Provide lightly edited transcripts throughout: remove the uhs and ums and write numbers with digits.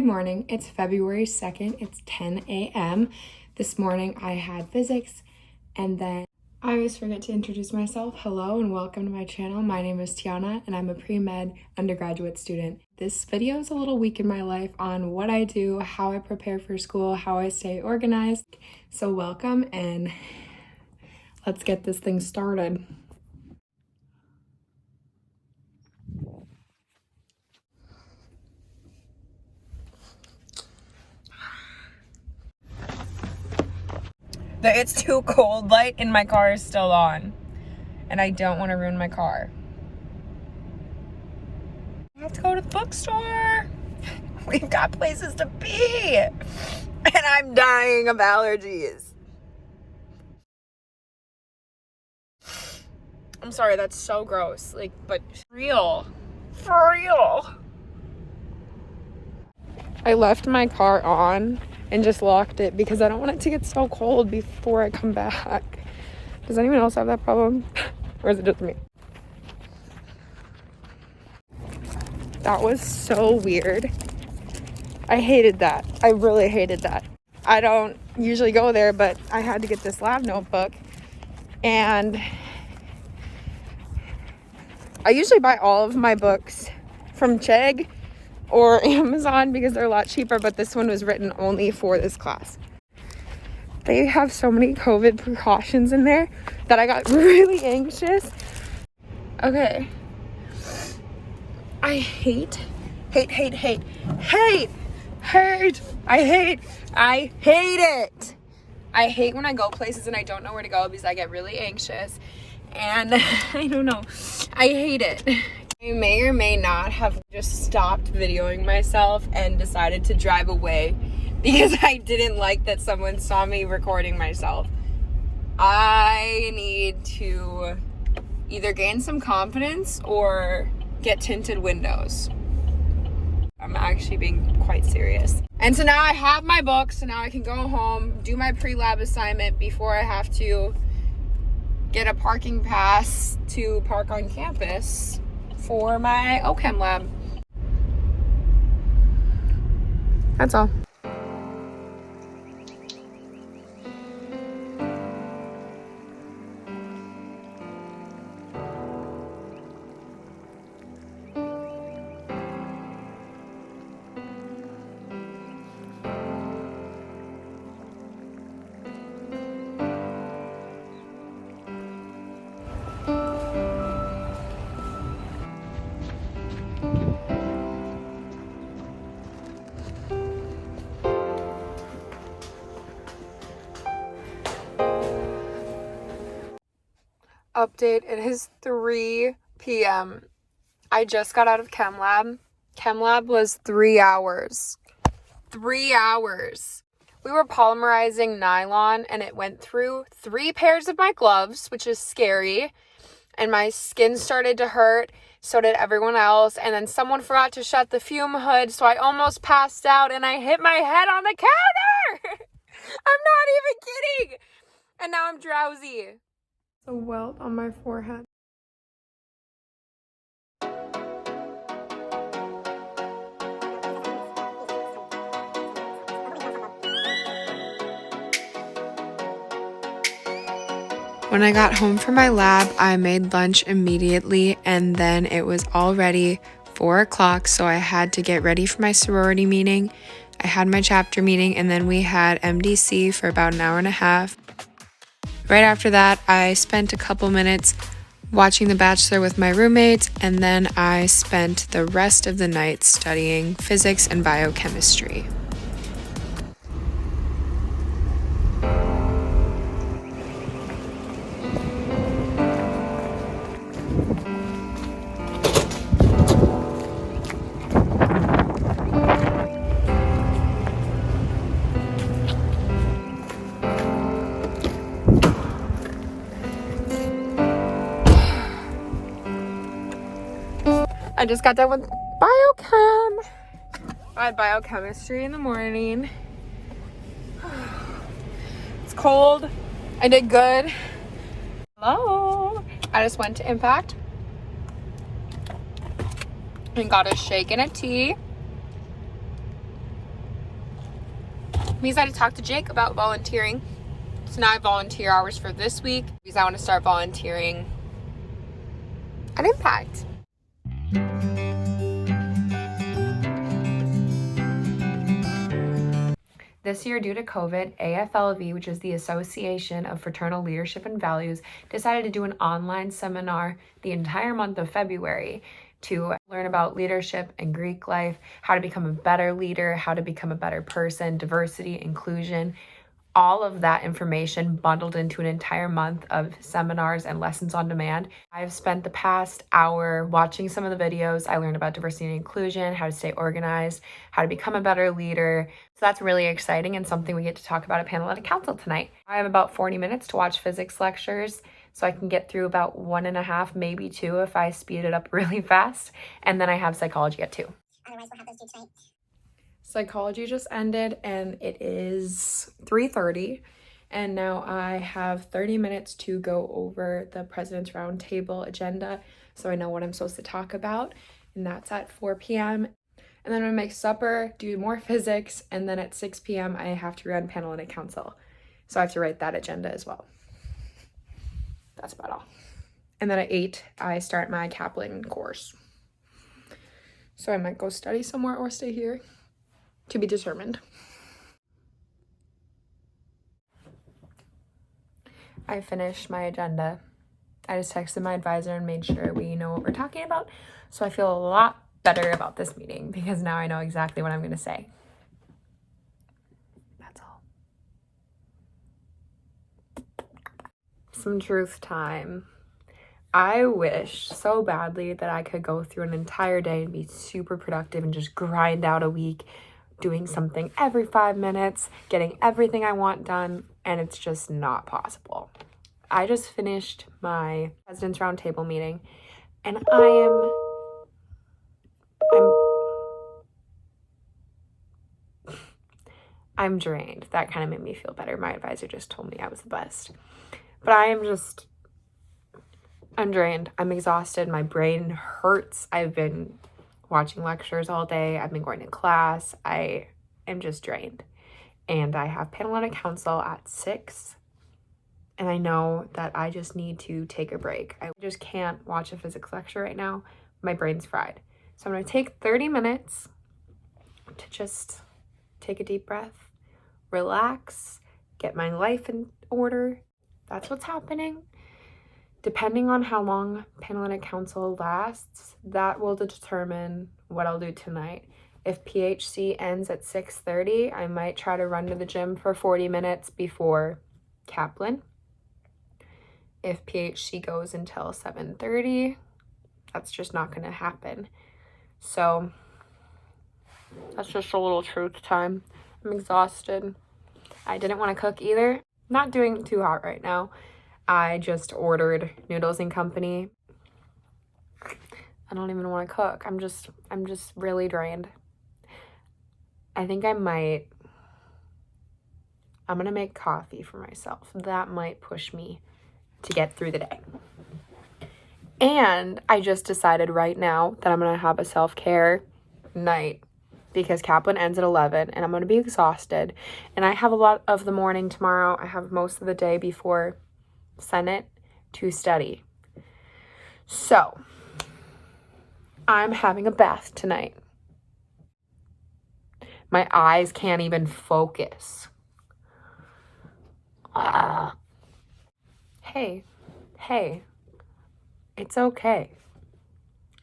Good morning. It's February 2nd. It's 10 a.m. This morning I had physics, and then I always forget to introduce myself. Hello and welcome to my channel. My name is Tiana and I'm a pre-med undergraduate student. This video is a little week in my life on what I do, how I prepare for school, how I stay organized. So welcome and let's get this thing started. The it's too cold light in my car is still on, and I don't want to ruin my car. I have to go to the bookstore. We've got places to be, and I'm dying of allergies. I'm sorry, that's so gross. But for real. I left my car on and just locked it because I don't want it to get so cold before I come back. Does anyone else have that problem? Or is it just me? That was so weird. I hated that. I really hated that. I don't usually go there, but I had to get this lab notebook. And I usually buy all of my books from Chegg or Amazon because they're a lot cheaper, but this one was written only for this class. They have so many COVID precautions in there that I got really anxious. Okay. I hate it. I hate when I go places and I don't know where to go because I get really anxious. And I don't know. I hate it. I may or may not have just stopped videoing myself and decided to drive away because I didn't like that someone saw me recording myself. I need to either gain some confidence or get tinted windows. I'm actually being quite serious. And so now I have my books, so now I can go home, do my pre-lab assignment before I have to get a parking pass to park on campus for my OChem lab. That's all. Update, it is 3 p.m. I just got out of chem lab. Chem lab was 3 hours. 3 hours. We were polymerizing nylon and it went through 3 pairs of my gloves, which is scary. And my skin started to hurt. So did everyone else. And then someone forgot to shut the fume hood. So I almost passed out and I hit my head on the counter. I'm not even kidding. And now I'm drowsy. A welt on my forehead. When I got home from my lab, I made lunch immediately and then it was already 4 o'clock, so I had to get ready for my sorority meeting. I had my chapter meeting and then we had MDC for about an hour and a half. Right after that, I spent a couple minutes watching The Bachelor with my roommates, and then I spent the rest of the night studying physics and biochemistry. I just got done with biochem. I had biochemistry in the morning. It's cold. I did good. Hello. I just went to Impact and got a shake and a tea. means I had to talk to Jake about volunteering. So now I have volunteer hours for this week because I want to start volunteering at Impact. This year, due to COVID, AFLV, which is the Association of Fraternal Leadership and Values, decided to do an online seminar the entire month of February to learn about leadership and Greek life, how to become a better leader, how to become a better person, diversity, inclusion, all of that information bundled into an entire month of seminars and lessons on demand. I've spent the past hour watching some of the videos. I learned about diversity and inclusion, how to stay organized, how to become a better leader. So that's really exciting and something we get to talk about at Panhellenic Council tonight. I have about 40 minutes to watch physics lectures, so I can get through about 1.5, maybe 2 if I speed it up really fast. And then I have psychology at 2. Otherwise, we'll have those 2 tonight. Psychology just ended and it is 3:30, and now I have 30 minutes to go over the President's Roundtable agenda so I know what I'm supposed to talk about, and that's at 4 p.m. And then I'm gonna make supper, do more physics, and then at 6 p.m. I have to run Panhellenic Council, so I have to write that agenda as well. That's about all. And then at 8 I start my Kaplan course, so I might go study somewhere or stay here. To be determined. I finished my agenda. I just texted my advisor and made sure we know what we're talking about. So I feel a lot better about this meeting because now I know exactly what I'm going to say. That's all. Some truth time. I wish so badly that I could go through an entire day and be super productive and just grind out a week, doing something every 5 minutes, getting everything I want done, and it's just not possible. I just finished my President's Roundtable meeting, and I'm drained. That kind of made me feel better. My advisor just told me I was the best. But I'm drained. I'm exhausted. My brain hurts. I've been watching lectures all day. I've been going to class. I am just drained. And I have Panhellenic Council at 6. And I know that I just need to take a break. I just can't watch a physics lecture right now. My brain's fried. So I'm going to take 30 minutes to just take a deep breath, relax, get my life in order. That's what's happening. Depending on how long Panhellenic Council lasts, that will determine what I'll do tonight. If PHC ends at 6:30, I might try to run to the gym for 40 minutes before Kaplan. If PHC goes until 7:30, that's just not going to happen. So that's just a little truth time. I'm exhausted. I didn't want to cook either. Not doing too hot right now. I just ordered Noodles and Company. I don't even want to cook. I'm just really drained. I think I'm gonna make coffee for myself. That might push me to get through the day. And I just decided right now that I'm gonna have a self-care night because Kaplan ends at 11 and I'm gonna be exhausted. And I have a lot of the morning tomorrow. I have most of the day before Senate to study. So I'm having a bath tonight. My eyes can't even focus. Hey, it's okay.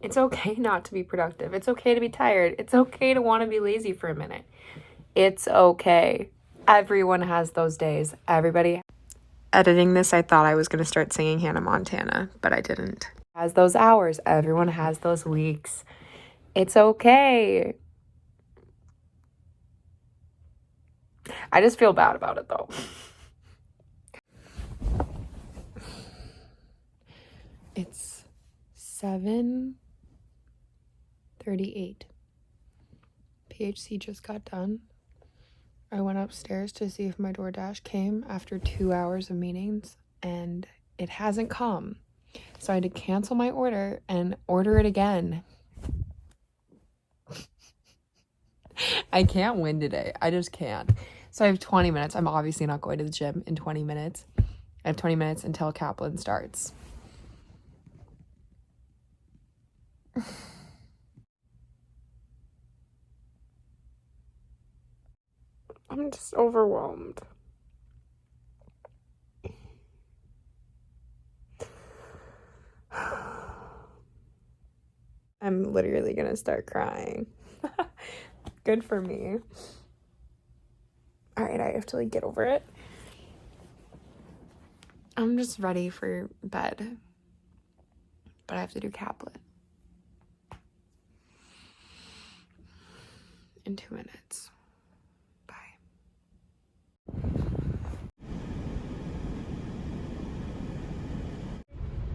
It's okay not to be productive. It's okay to be tired. It's okay to want to be lazy for a minute. It's okay. Everyone has those days. Everybody. Editing this, I thought I was going to start singing Hannah Montana, but I didn't. Has those hours. Everyone has those weeks. It's okay. I just feel bad about it though. It's 7:38. PHC just got done. I went upstairs to see if my DoorDash came after 2 hours of meetings, and it hasn't come. So I had to cancel my order and order it again. I can't win today. I just can't. So I have 20 minutes. I'm obviously not going to the gym in 20 minutes. I have 20 minutes until Kaplan starts. I'm just overwhelmed. I'm literally gonna start crying. Good for me. All right, I have to like get over it. I'm just ready for bed, but I have to do Kaplan in 2 minutes. Bye.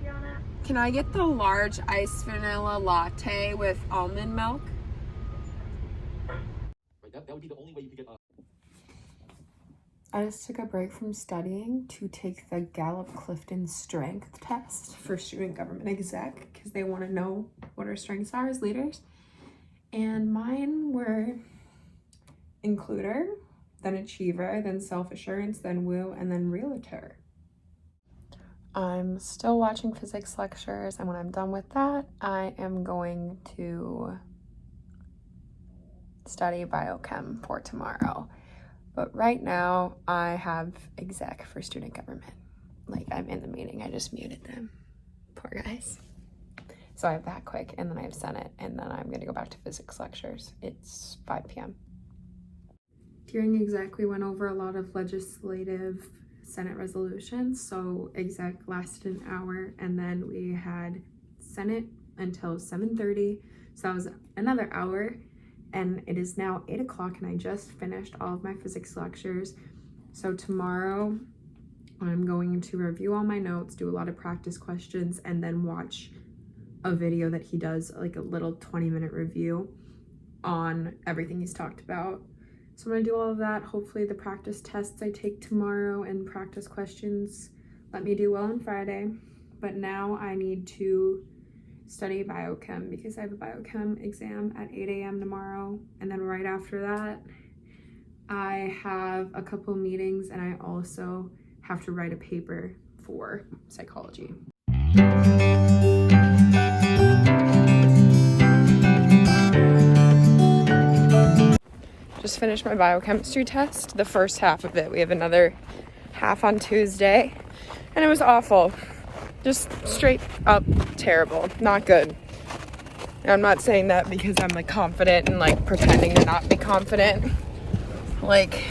Tiana. Can I get the large iced vanilla latte with almond milk? That would be the only way you could get. I just took a break from studying to take the Gallup-Clifton strength test for student government exec because they want to know what our strengths are as leaders. And mine were includer, then achiever, then self-assurance, then woo, and then realtor. I'm still watching physics lectures, and when I'm done with that, I am going to study biochem for tomorrow. But right now, I have exec for student government. Like, I'm in the meeting, I just muted them. Poor guys. So I have that quick, and then I have Senate, and then I'm gonna go back to physics lectures. It's 5 p.m. During exec, we went over a lot of legislative Senate resolutions. So exec lasted an hour, and then we had Senate until 7:30. So that was another hour. And it is now 8 o'clock, and I just finished all of my physics lectures. So tomorrow I'm going to review all my notes, do a lot of practice questions, and then watch a video that he does, like a little 20-minute review on everything he's talked about. So I'm gonna do all of that. Hopefully the practice tests I take tomorrow and practice questions let me do well on Friday. But now I need to study biochem because I have a biochem exam at 8 a.m. tomorrow. And then right after that, I have a couple meetings, and I also have to write a paper for psychology. Just finished my biochemistry test, the first half of it. We have another half on Tuesday, and it was awful. Just straight up terrible, not good. And I'm not saying that because I'm like confident and like pretending to not be confident like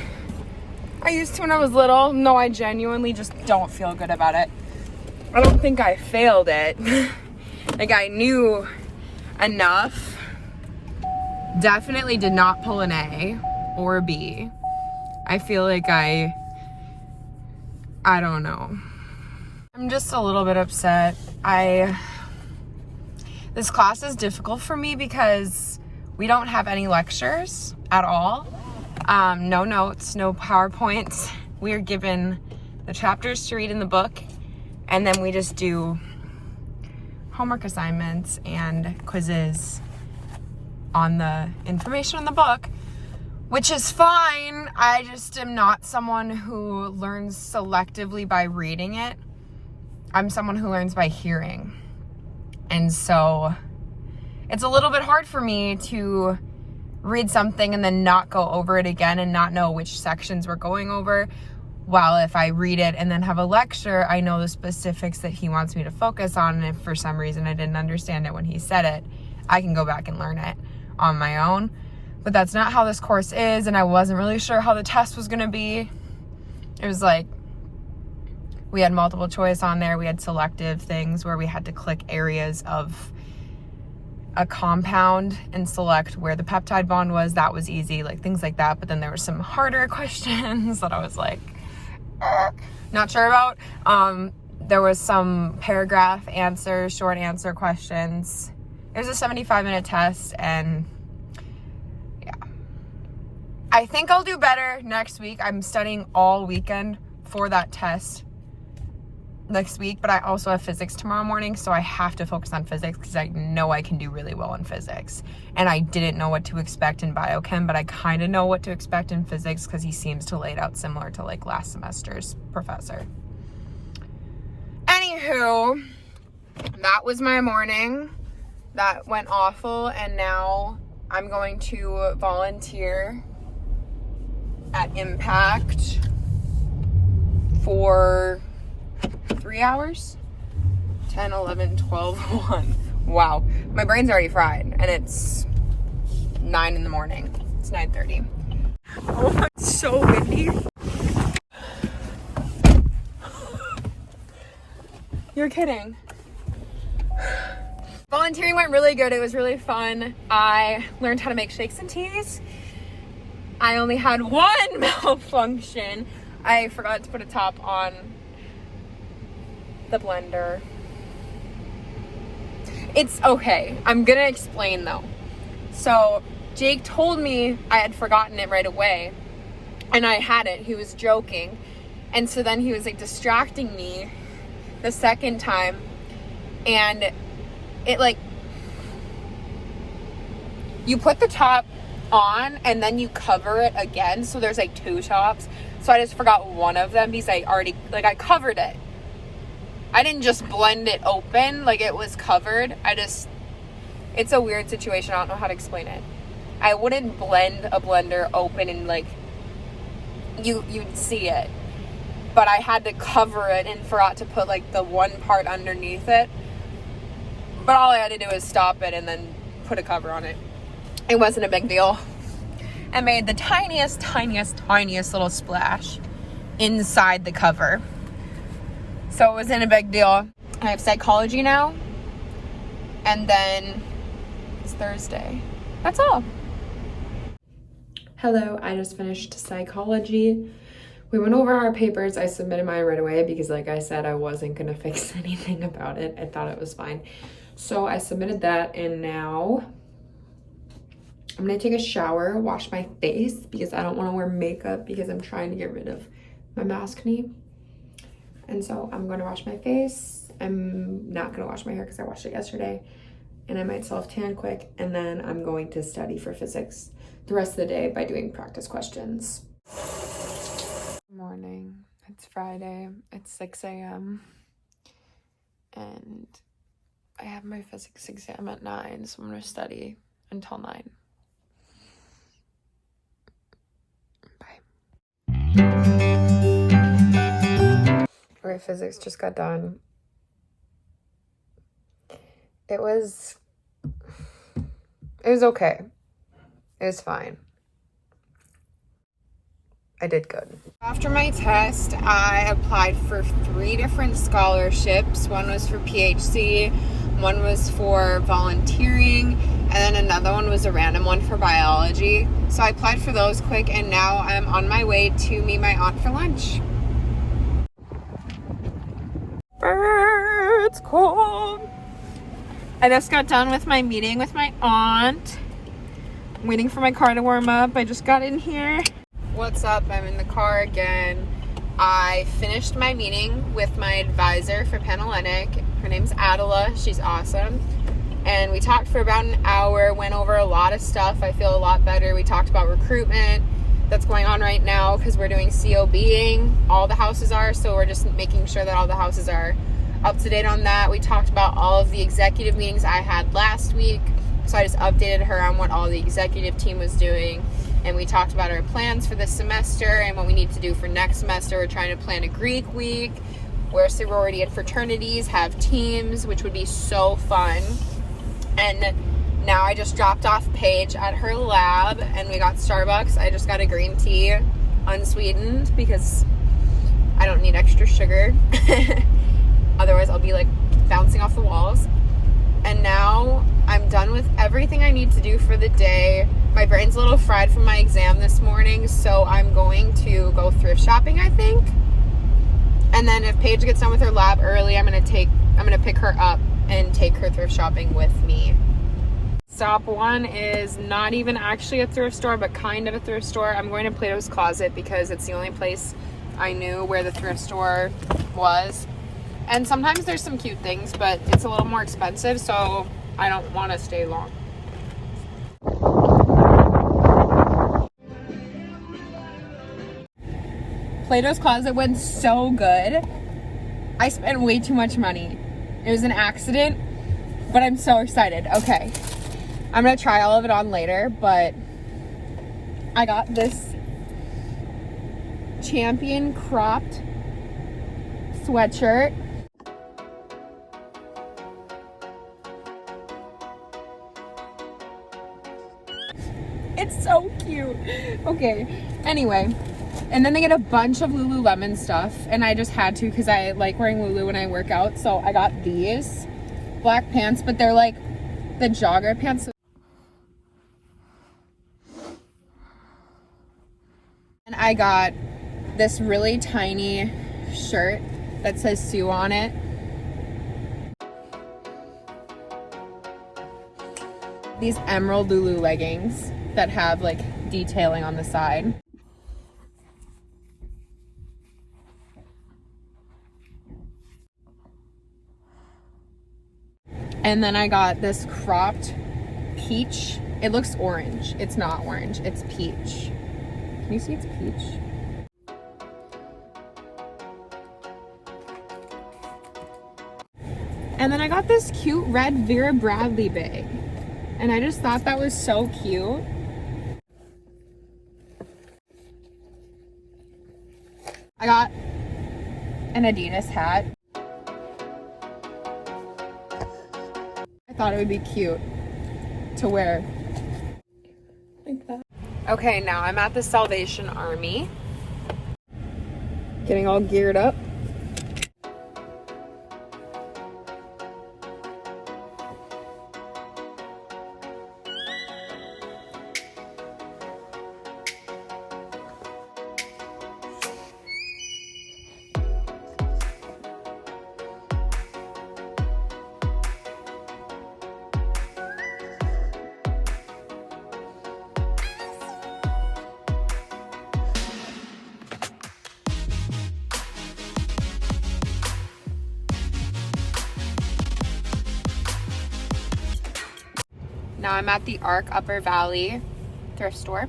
I used to when I was little. No, I genuinely just don't feel good about it. I don't think I failed it. Like, I knew enough. Definitely did not pull an A or a B. I feel like I don't know. I'm just a little bit upset. This class is difficult for me because we don't have any lectures at all. No notes, no PowerPoints. We are given the chapters to read in the book, and then we just do homework assignments and quizzes on the information in the book, which is fine. I just am not someone who learns selectively by reading it. I'm someone who learns by hearing. And so it's a little bit hard for me to read something and then not go over it again and not know which sections we're going over. While if I read it and then have a lecture, I know the specifics that he wants me to focus on. And if for some reason I didn't understand it when he said it, I can go back and learn it on my own. But that's not how this course is, and I wasn't really sure how the test was gonna be. It was like, we had multiple choice on there. We had selective things where we had to click areas of a compound and select where the peptide bond was. That was easy, like things like that. But then there were some harder questions that I was like, not sure about. There was some paragraph answers, short answer questions. It was a 75-minute test, and yeah. I think I'll do better next week. I'm studying all weekend for that test. next week, but I also have physics tomorrow morning, so I have to focus on physics because I know I can do really well in physics. And I didn't know what to expect in biochem, but I kind of know what to expect in physics because he seems to lay it out similar to like last semester's professor. Anywho, that was my morning. That went awful, and now I'm going to volunteer at Impact for 3 hours. 10, 11, 12, 1. Wow. My brain's already fried, and it's 9 in the morning. It's 9:30. Oh, it's so windy. You're kidding. Volunteering went really good. It was really fun. I learned how to make shakes and teas. I only had one malfunction. I forgot to put a top on the blender. It's okay. I'm gonna explain though. So Jake told me I had forgotten it right away, and I hadn't. He was joking. And so then he was like distracting me the second time, and it like, you put the top on and then you cover it again, so there's like 2 tops. So I just forgot one of them because I already, like, I covered it. I didn't just blend it open, like it was covered. It's a weird situation. I don't know how to explain it. I wouldn't blend a blender open and like you'd see it, but I had to cover it and forgot to put like the one part underneath it. But all I had to do was stop it and then put a cover on it. It wasn't a big deal. I made the tiniest little splash inside the cover. So it wasn't a big deal. I have psychology now. And then it's Thursday. That's all. Hello, I just finished psychology. We went over our papers. I submitted mine right away because, like I said, I wasn't gonna fix anything about it. I thought it was fine. So I submitted that, and now I'm gonna take a shower, wash my face because I don't wanna wear makeup because I'm trying to get rid of my maskne. And so I'm gonna wash my face. I'm not gonna wash my hair because I washed it yesterday. And I might self-tan quick. And then I'm going to study for physics the rest of the day by doing practice questions. Good morning. It's Friday. It's 6 a.m. And I have my physics exam at 9, so I'm gonna study until 9. Bye. Okay, physics just got done. It was okay. It was fine. I did good. After my test, I applied for 3 different scholarships. One was for PHC, one was for volunteering, and then another one was a random one for biology. So I applied for those quick, and now I'm on my way to meet my aunt for lunch. It's cold. I just got done with my meeting with my aunt. I'm waiting for my car to warm up. I just got in here. What's up? I'm in the car again. I finished my meeting with my advisor for Panhellenic. Her name's Adela. She's awesome. And we talked for about an hour, went over a lot of stuff. I feel a lot better. We talked about recruitment that's going on right now because we're doing COBing. All the houses are, so we're just making sure that all the houses are up to date on that. We talked about all of the executive meetings I had last week. So I just updated her on what all the executive team was doing. And we talked about our plans for this semester and what we need to do for next semester. We're trying to plan a Greek week where sorority and fraternities have teams, which would be so fun. And now I just dropped off Paige at her lab and we got Starbucks. I just got a green tea, unsweetened, because I don't need extra sugar. Otherwise I'll be like bouncing off the walls. And now I'm done with everything I need to do for the day. My brain's a little fried from my exam this morning, so I'm going to go thrift shopping, I think. And then if Paige gets done with her lab early, I'm gonna pick her up and take her thrift shopping with me. Stop 1 is not even actually a thrift store, but kind of a thrift store. I'm going to Plato's Closet because it's the only place I knew where the thrift store was. And sometimes there's some cute things, but it's a little more expensive, so I don't want to stay long. Plato's Closet went so good. I spent way too much money. It was an accident, but I'm so excited. Okay, I'm gonna try all of it on later, but I got this Champion cropped sweatshirt. It's so cute. Okay, anyway. And then they get a bunch of Lululemon stuff, and I just had to because I like wearing Lulu when I work out. So I got these black pants, but they're like the jogger pants. And I got this really tiny shirt that says Sue on it. These emerald Lulu leggings that have like detailing on the side. And then I got this cropped peach. It looks orange. It's not orange, it's peach. Can you see it's peach? And then I got this cute red Vera Bradley bag. And I just thought that was so cute. I got an Adidas hat. I thought it would be cute to wear like that. Okay, now I'm at the Salvation Army. Getting all geared up. Now I'm at the Arc Upper Valley thrift store.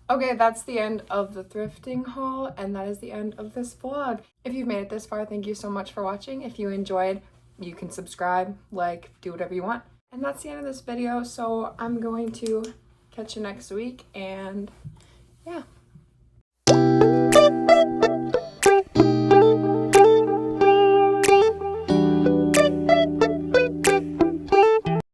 Okay, that's the end of the thrifting haul, and that is the end of this vlog. If you've made it this far, thank you so much for watching. If you enjoyed, you can subscribe, like, do whatever you want. And that's the end of this video, so I'm going to catch you next week, and yeah.